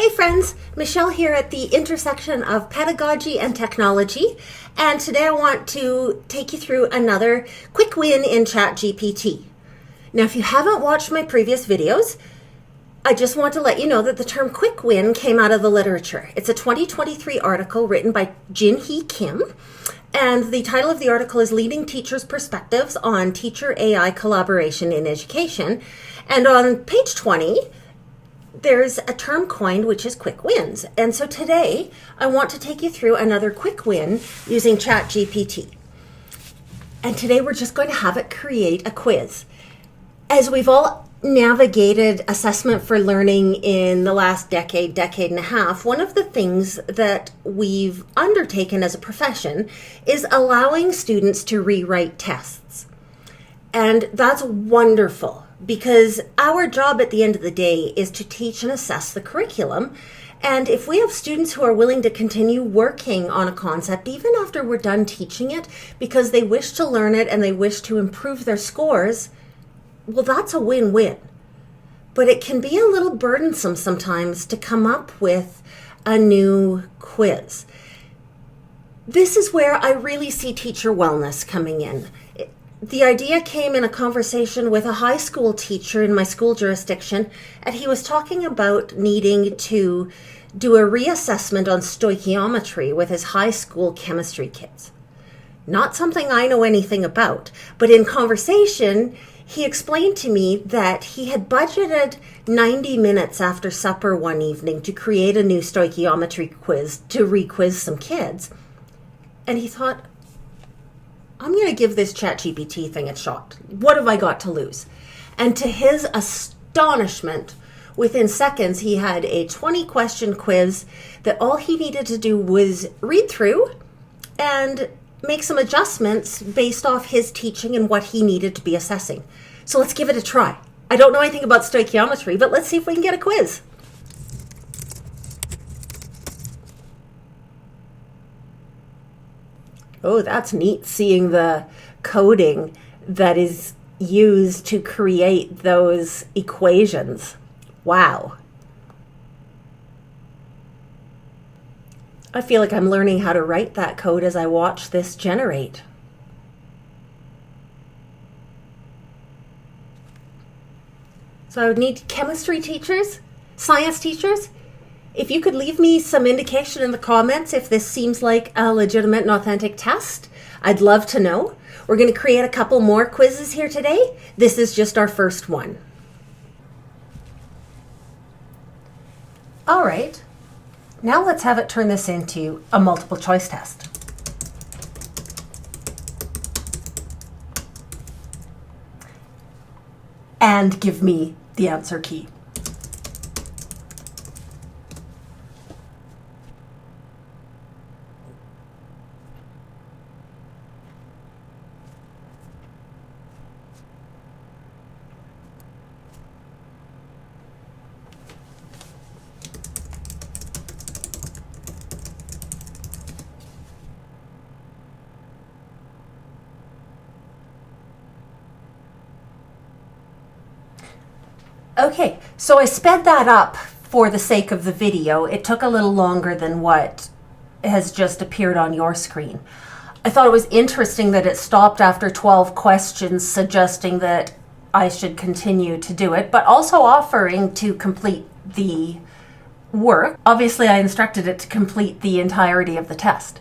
Hey friends, Michelle here at the intersection of pedagogy and technology, and today I want to take you through another quick win in ChatGPT. Now, if you haven't watched my previous videos, I just want to let you know that the term quick win came out of the literature. It's a 2023 article written by Jin-Hee Kim, and the title of the article is Leading Teachers' Perspectives on Teacher AI Collaboration in Education. And on page 20, there's a term coined, which is quick wins. And so today I want to take you through another quick win using ChatGPT. And today we're just going to have it create a quiz. As we've all navigated assessment for learning in the last decade and a half, one of the things that we've undertaken as a profession is allowing students to rewrite tests. And that's wonderful, because our job at the end of the day is to teach and assess the curriculum. And if we have students who are willing to continue working on a concept even after we're done teaching it because they wish to learn it and they wish to improve their scores, well, that's a win-win. But it can be a little burdensome sometimes to come up with a new quiz. This is where I really see teacher wellness coming in. The idea came in a conversation with a high school teacher in my school jurisdiction, and he was talking about needing to do a reassessment on stoichiometry with his high school chemistry kids. Not something I know anything about, but in conversation, he explained to me that he had budgeted 90 minutes after supper one evening to create a new stoichiometry quiz to re-quiz some kids. And he thought, I'm going to give this ChatGPT thing a shot. What have I got to lose? And to his astonishment, within seconds, he had a 20-question quiz that all he needed to do was read through and make some adjustments based off his teaching and what he needed to be assessing. So let's give it a try. I don't know anything about stoichiometry, but let's see if we can get a quiz. Oh, that's neat, seeing the coding that is used to create those equations. Wow. I feel like I'm learning how to write that code as I watch this generate. So I would need chemistry teachers, science teachers. If you could leave me some indication in the comments if this seems like a legitimate and authentic test, I'd love to know. We're going to create a couple more quizzes here today. This is just our first one. All right, now let's have it turn this into a multiple choice test. And give me the answer key. Okay, so I sped that up for the sake of the video. It took a little longer than what has just appeared on your screen. I thought it was interesting that it stopped after 12 questions, suggesting that I should continue to do it, but also offering to complete the work. Obviously, I instructed it to complete the entirety of the test.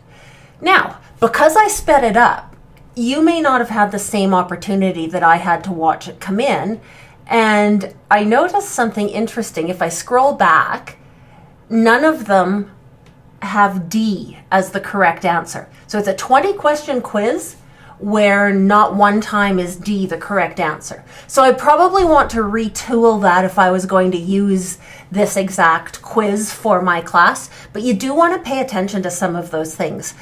Now, because I sped it up, you may not have had the same opportunity that I had to watch it come in. And I noticed something interesting. If I scroll back, none of them have D as the correct answer. So it's a 20-question quiz where not one time is D the correct answer. So I probably want to retool that if I was going to use this exact quiz for my class. But you do want to pay attention to some of those things.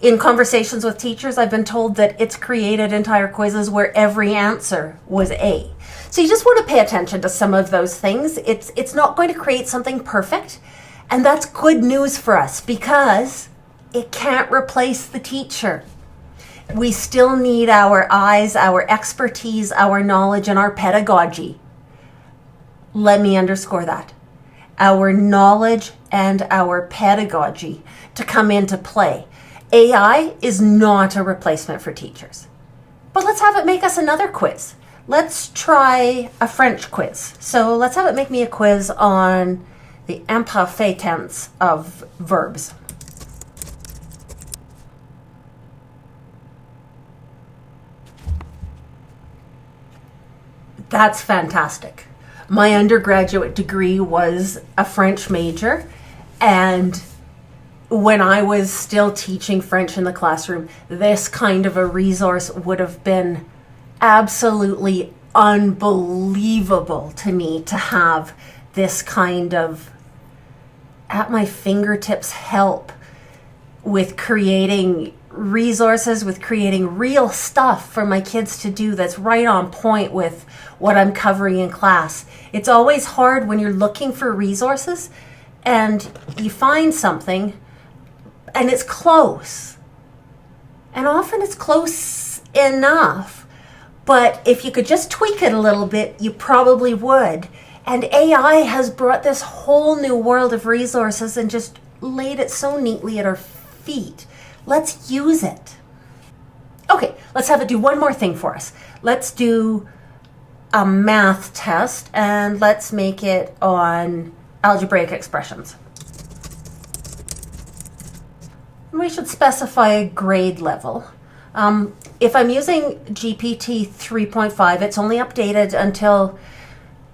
In conversations with teachers, I've been told that it's created entire quizzes where every answer was A. So you just want to pay attention to some of those things. It's not going to create something perfect, and that's good news for us because it can't replace the teacher. We still need our eyes, our expertise, our knowledge, and our pedagogy. Let me underscore that. our knowledge and our pedagogy to come into play. AI is not a replacement for teachers. But let's have it make us another quiz. Let's try a French quiz. So let's have it make me a quiz on the imparfait tense of verbs. That's fantastic. My undergraduate degree was a French major, and when I was still teaching French in the classroom, this kind of a resource would have been absolutely unbelievable to me, to have this kind of at my fingertips help with creating resources, with creating real stuff for my kids to do that's right on point with what I'm covering in class. It's always hard when you're looking for resources and you find something and it's close. And often it's close enough, but if you could just tweak it a little bit, you probably would. And AI has brought this whole new world of resources and just laid it so neatly at our feet. Let's use it. Okay, let's have it do one more thing for us. Let's do a math test, and let's make it on algebraic expressions. We should specify a grade level. If I'm using GPT 3.5, it's only updated until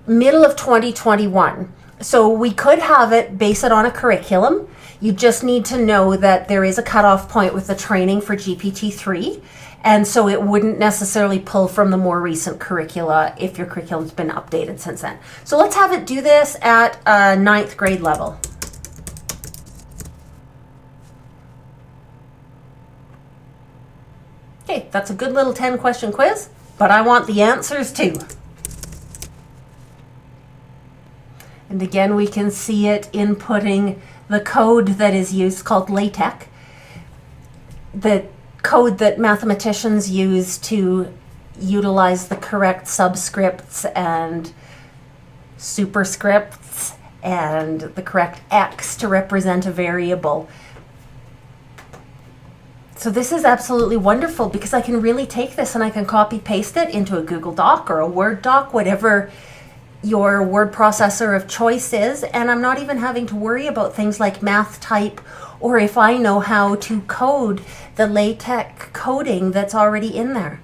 middle of 2021. So we could have it base it on a curriculum. You just need to know that there is a cutoff point with the training for GPT-3, and so it wouldn't necessarily pull from the more recent curricula if your curriculum's been updated since then. So let's have it do this at a 9th grade level. Okay, that's a good little 10-question quiz, but I want the answers too. And again, we can see it inputting the code that is used, called LaTeX, the code that mathematicians use to utilize the correct subscripts and superscripts and the correct X to represent a variable. So this is absolutely wonderful because I can really take this and I can copy paste it into a Google Doc or a Word doc, whatever your word processor of choice is, and I'm not even having to worry about things like math type or if I know how to code the LaTeX coding that's already in there.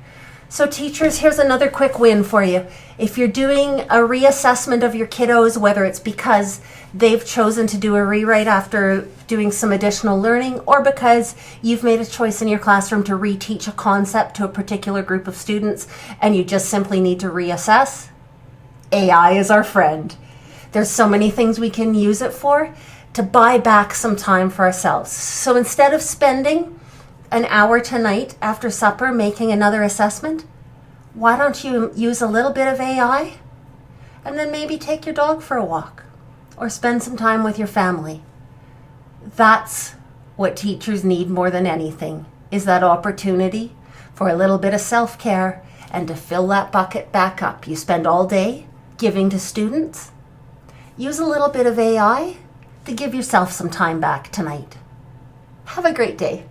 So teachers, here's another quick win for you. If you're doing a reassessment of your kiddos, whether it's because they've chosen to do a rewrite after doing some additional learning or because you've made a choice in your classroom to reteach a concept to a particular group of students and you just simply need to reassess, AI is our friend. There's so many things we can use it for to buy back some time for ourselves. So instead of spending an hour tonight after supper making another assessment, why don't you use a little bit of AI and then maybe take your dog for a walk or spend some time with your family? That's what teachers need more than anything, is that opportunity for a little bit of self-care and to fill that bucket back up. You spend all day giving to students. Use a little bit of AI to give yourself some time back tonight. Have a great day.